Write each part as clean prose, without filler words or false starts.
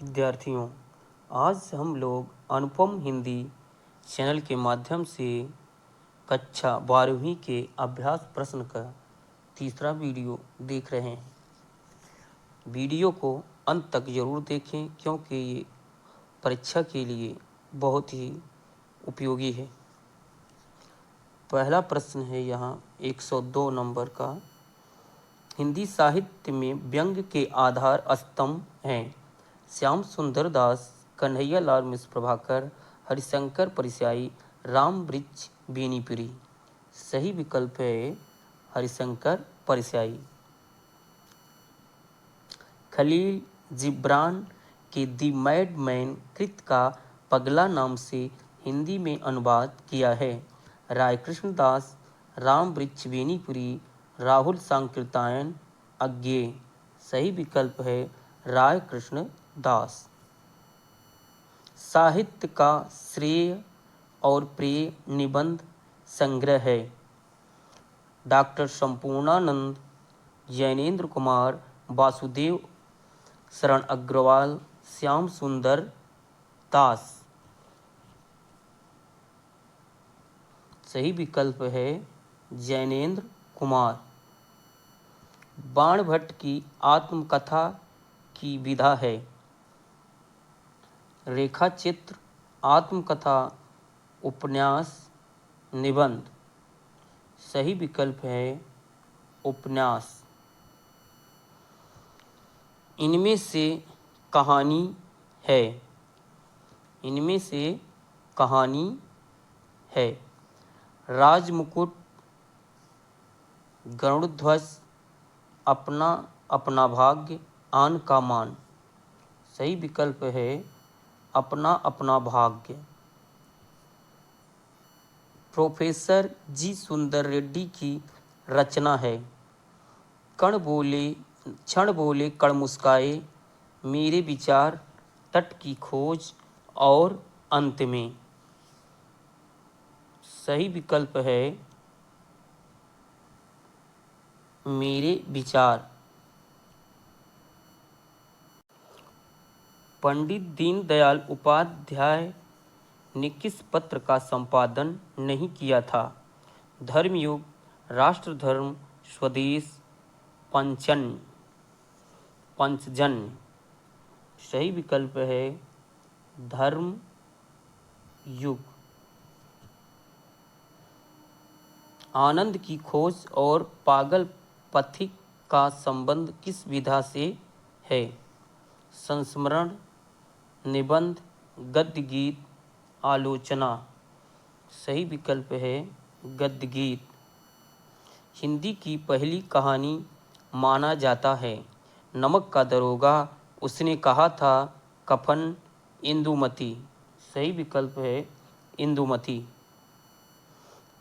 विद्यार्थियों, आज हम लोग अनुपम हिंदी चैनल के माध्यम से कक्षा 12वीं के अभ्यास प्रश्न का तीसरा वीडियो देख रहे हैं। वीडियो को अंत तक ज़रूर देखें क्योंकि ये परीक्षा के लिए बहुत ही उपयोगी है। पहला प्रश्न है यहाँ 102 नंबर का। हिंदी साहित्य में व्यंग्य के आधार स्तंभ हैं श्याम सुंदर दास, कन्हैया लाल मिश्र प्रभाकर, हरिशंकर परिस्यायी, राम वृक्ष बेनीपुरी। सही विकल्प है हरिशंकर परिस्यायी। खलील जिब्रान के दी मैड मैन कृत का पगला नाम से हिंदी में अनुवाद किया है रायकृष्ण दास, राम वृक्ष बेनीपुरी, राहुल सांकृत्यायन, अज्ञेय। सही विकल्प है रायकृष्ण दास। साहित्य का श्रेय और प्रिय निबंध संग्रह है डॉक्टर संपूर्णानंद, जैनेन्द्र कुमार, वासुदेव शरण अग्रवाल, श्याम सुंदर दास। सही विकल्प है जैनेन्द्र कुमार। बाणभट्ट की आत्मकथा की विधा है रेखा चित्र, आत्मकथा, उपन्यास, निबंध। सही विकल्प है उपन्यास। इनमें से कहानी है इनमें से कहानी है राजमुकुट, गरुड़ध्वज, अपना अपना भाग्य, आन का मान। सही विकल्प है अपना अपना भाग्य। प्रोफेसर जी सुंदर रेड्डी की रचना है क्षण बोले कण मुस्काए, मेरे विचार, तट की खोज और अंत में। सही विकल्प है मेरे विचार। पंडित दीनदयाल उपाध्याय ने किस पत्र का संपादन नहीं किया था धर्मयुग, राष्ट्रधर्म, स्वदेश, पंचजन्य। सही विकल्प है धर्म युग। आनंद की खोज और पागल पथिक का संबंध किस विधा से है संस्मरण, निबंध, गद्य गीत, आलोचना। सही विकल्प है गद्य गीत। हिंदी की पहली कहानी माना जाता है नमक का दरोगा, उसने कहा था कफन, इंदुमती। सही विकल्प है इंदुमती।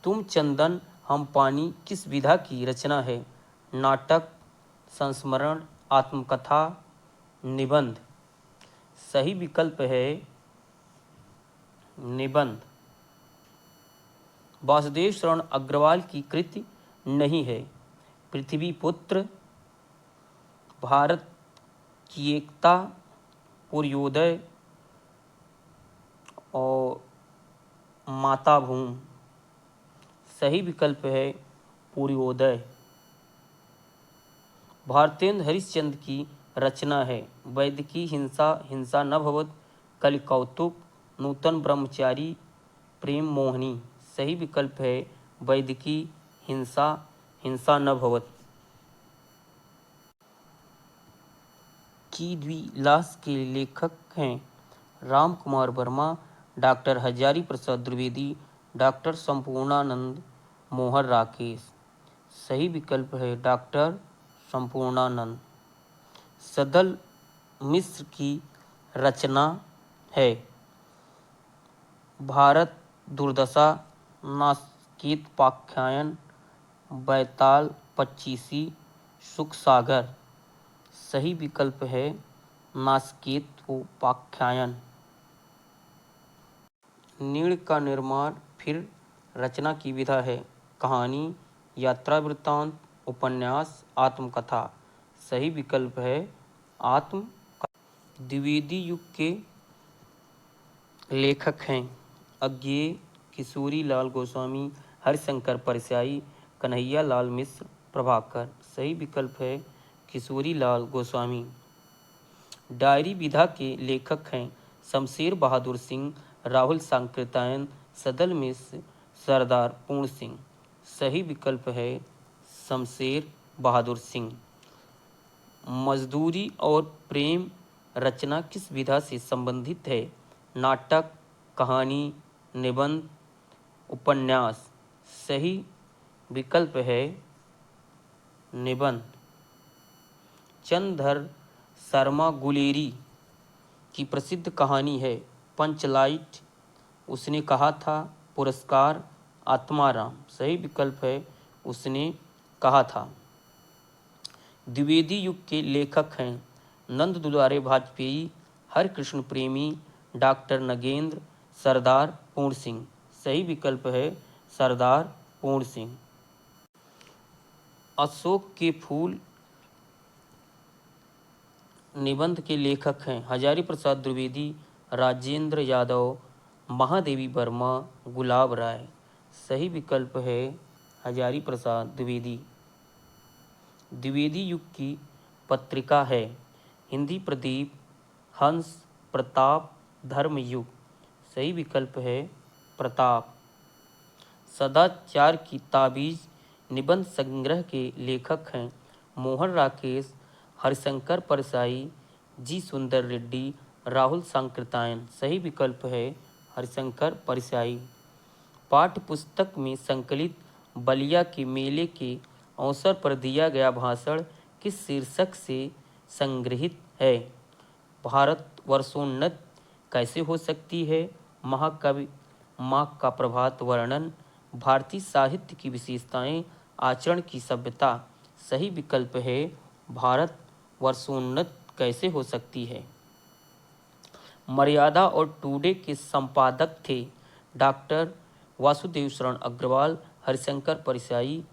तुम चंदन हम पानी किस विधा की रचना है नाटक, संस्मरण, आत्मकथा, निबंध। सही विकल्प है निबंध। वासुदेव शरण अग्रवाल की कृति नहीं है पृथ्वीपुत्र, भारत की एकता, पूर्वोदय और माताभूमि। सही विकल्प है पूर्वोदय। भारतेंद्र हरिश्चंद्र की रचना है वैदिकी हिंसा, हिंसा न भवत, कलि कौतुक, नूतन ब्रह्मचारी, प्रेम मोहिनी। सही विकल्प है वैदिकी हिंसा, हिंसा न भवत। की द्विलास के लेखक हैं राम कुमार वर्मा, डॉक्टर हजारी प्रसाद द्विवेदी, डॉक्टर संपूर्णानंद, मोहन राकेश। सही विकल्प है डॉक्टर संपूर्णानंद। सदल मिश्र की रचना है भारत दुर्दशा, नास्केतोपाख्यान, बैताल पच्चीसी, सुख सागर। सही विकल्प है नास्केतोपाख्यान। नीड़ का निर्माण फिर रचना की विधा है कहानी, यात्रा वृत्तांत, उपन्यास, आत्मकथा। सही विकल्प है आत्मकथा। द्विवेदी युग के लेखक हैं अज्ञेय, किशोरी लाल गोस्वामी, हरिशंकर परसाई, कन्हैया लाल मिश्र, प्रभाकर। सही विकल्प है किशोरी लाल गोस्वामी। डायरी विधा के लेखक हैं शमशेर बहादुर सिंह, राहुल सांकृत्यायन, सदल मिश्र, सरदार पूर्ण सिंह। सही विकल्प है शमशेर बहादुर सिंह। मजदूरी और प्रेम रचना किस विधा से संबंधित है? नाटक, कहानी, निबंध, उपन्यास। सही विकल्प है निबंध। चंद्रधर शर्मा गुलेरी की प्रसिद्ध कहानी है पंचलाइट, उसने कहा था, पुरस्कार, आत्माराम। सही विकल्प है उसने कहा था। द्विवेदी युग के लेखक हैं नंद दुलारे वाजपेयी, हरकृष्ण प्रेमी, डॉक्टर नगेंद्र, सरदार पूर्ण सिंह। सही विकल्प है सरदार पूर्ण सिंह। अशोक के फूल निबंध के लेखक हैं हजारी प्रसाद द्विवेदी, राजेंद्र यादव, महादेवी वर्मा, गुलाब राय। सही विकल्प है हजारी प्रसाद द्विवेदी। द्विवेदी युग की पत्रिका है हिंदी प्रदीप, हंस, प्रताप, धर्मयुग। सही विकल्प है प्रताप। सदाचार की ताबीज निबंध संग्रह के लेखक हैं मोहन राकेश, हरिशंकर परसाई, जी सुंदर रेड्डी, राहुल सांकृत्यायन। सही विकल्प है हरिशंकर परसाई। पाठ्य पुस्तक में संकलित बलिया के मेले के अवसर पर दिया गया भाषण किस शीर्षक से संग्रहित है? भारत वर्षोन्नत कैसे हो सकती है, महाकवि माँ का प्रभात वर्णन, भारतीय साहित्य की विशेषताएं, आचरण की सभ्यता। सही विकल्प है भारत वर्षोन्नत कैसे हो सकती है। मर्यादा और टुडे के संपादक थे डॉक्टर वासुदेव शरण अग्रवाल, हरिशंकर परसाई,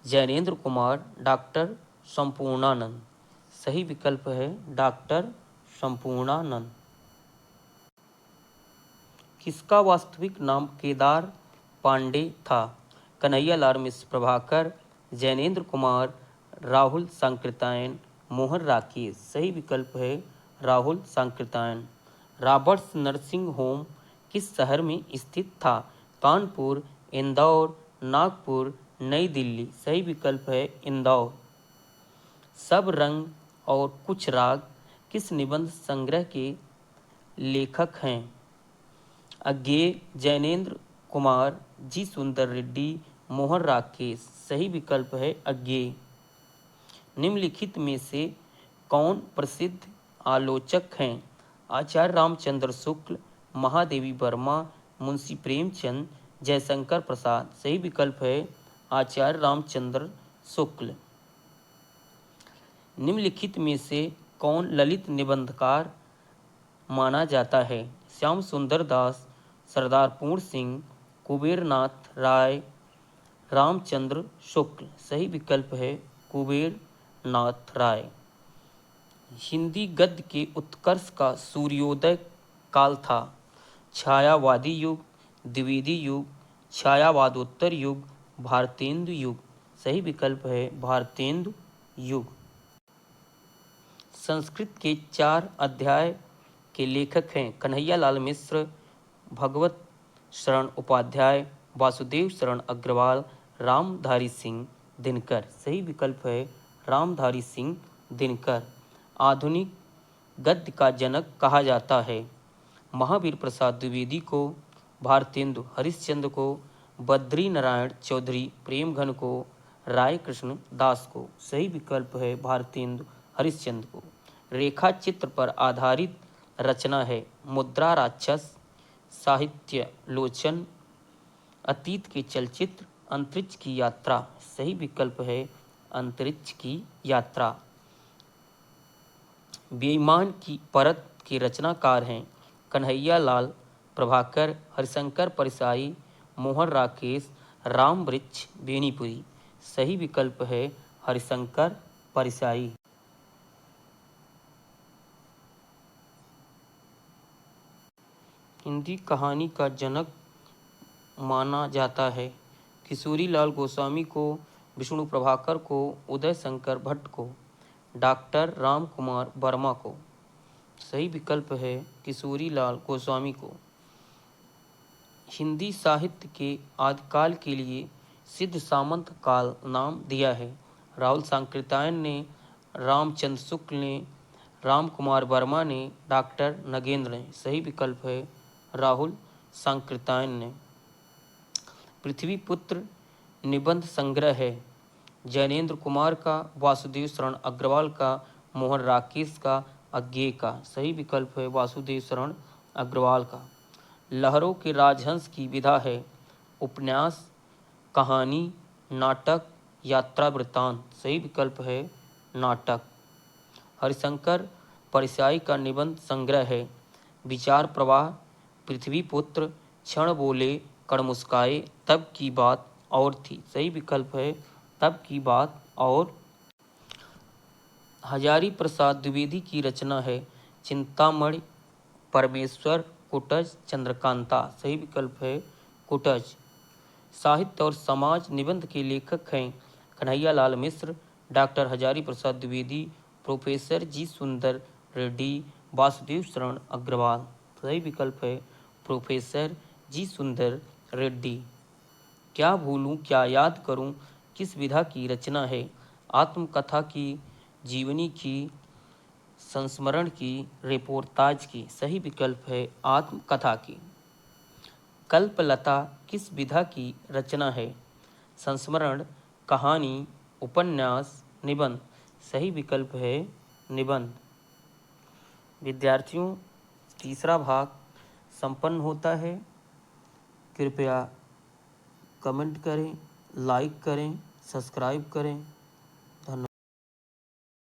जैनेन्द्र कुमार, डॉक्टर संपूर्णानंद। सही विकल्प है डॉक्टर संपूर्णानंद। किसका वास्तविक नाम केदार पांडे था? कन्हैया लाल मिश्र, प्रभाकर, जैनेन्द्र कुमार, राहुल सांकृत्यायन, मोहन राकेश। सही विकल्प है Rahul Sankrityayan. Roberts nursing home किस शहर में स्थित था? कानपुर, इंदौर, नागपुर, नई दिल्ली। सही विकल्प है इंदौर। सब रंग और कुछ राग किस निबंध संग्रह के लेखक हैं? अज्ञेय, जैनेन्द्र कुमार, जी सुंदर रेड्डी, मोहन राकेश। सही विकल्प है अज्ञेय। निम्नलिखित में से कौन प्रसिद्ध आलोचक हैं? आचार्य रामचंद्र शुक्ल, महादेवी वर्मा, मुंशी प्रेमचंद, जयशंकर प्रसाद। सही विकल्प है आचार्य रामचंद्र शुक्ल। निम्नलिखित में से कौन ललित निबंधकार माना जाता है? श्याम सुंदर दास, सरदार पूर्ण सिंह, कुबेरनाथ राय, रामचंद्र शुक्ल। सही विकल्प है कुबेरनाथ राय। हिंदी गद्य के उत्कर्ष का सूर्योदय काल था? छायावादी युग, द्विवेदी युग, छायावादोत्तर युग, भारतेंदु युग। सही विकल्प है भारतेंदु युग। संस्कृत के 4 अध्याय के लेखक हैं कन्हैया लाल मिश्र, भगवत शरण उपाध्याय, वासुदेव शरण अग्रवाल, रामधारी सिंह दिनकर। सही विकल्प है रामधारी सिंह दिनकर। आधुनिक गद्य का जनक कहा जाता है? महावीर प्रसाद द्विवेदी को, भारतेंदु हरिश्चंद्र को, बद्री नारायण चौधरी प्रेमघन को, राय कृष्ण दास को। सही विकल्प है भारतेंदु हरिश्चंद्र को। रेखा चित्र पर आधारित रचना है मुद्रा राक्षस, साहित्य लोचन, अतीत के चलचित्र, अंतरिक्ष की यात्रा। सही विकल्प है अंतरिक्ष की यात्रा। बेईमान की परत के रचनाकार हैं कन्हैया लाल, प्रभाकर, हरिशंकर परसाई, मोहन राकेश, राम वृक्ष बेनीपुरी। सही विकल्प है हरिशंकर परसाई। हिंदी कहानी का जनक माना जाता है। किशोरीलाल गोस्वामी को, विष्णु प्रभाकर को, उदय शंकर भट्ट को, डॉक्टर राम कुमार वर्मा को। सही विकल्प है किशोरीलाल गोस्वामी को। हिंदी साहित्य के आदिकाल के लिए सिद्ध सामंत काल नाम दिया है। राहुल सांकृत्यायन ने, रामचंद्र शुक्ल ने, राम कुमार वर्मा ने, डॉक्टर नगेंद्र ने। सही विकल्प है राहुल सांकृत्यायन ने। पृथ्वीपुत्र निबंध संग्रह है जैनेन्द्र कुमार का, वासुदेव शरण अग्रवाल का, मोहन राकेश का, अज्ञे का। सही विकल्प है वासुदेव शरण अग्रवाल का। लहरों के राजहंस की विधा है उपन्यास, कहानी, नाटक, यात्रा वृत्तांत। सही विकल्प है नाटक। हरिशंकर परिसाई का निबंध संग्रह है विचार प्रवाह, पृथ्वीपुत्र, क्षण बोले कण मुस्काए, तब की बात और थी। सही विकल्प है तब की बात और। हजारी प्रसाद द्विवेदी की रचना है चिंतामणि, परमेश्वर, कुटज, चंद्रकांता। सही विकल्प है कुटज। साहित्य और समाज निबंध के लेखक हैं कन्हैयालाल मिश्र, डॉक्टर हजारी प्रसाद द्विवेदी, प्रोफेसर जी सुंदर रेड्डी, वासुदेव शरण अग्रवाल। सही विकल्प है प्रोफेसर जी सुंदर रेड्डी। क्या भूलूं क्या याद करूं किस विधा की रचना है? आत्मकथा की, जीवनी की, संस्मरण की, रिपोर्टाज की। सही विकल्प है आत्मकथा की। कल्पलता किस विधा की रचना है? संस्मरण, कहानी, उपन्यास, निबंध। सही विकल्प है निबंध। विद्यार्थियों, तीसरा भाग संपन्न होता है। कृपया कमेंट करें, लाइक करें, सब्सक्राइब करें।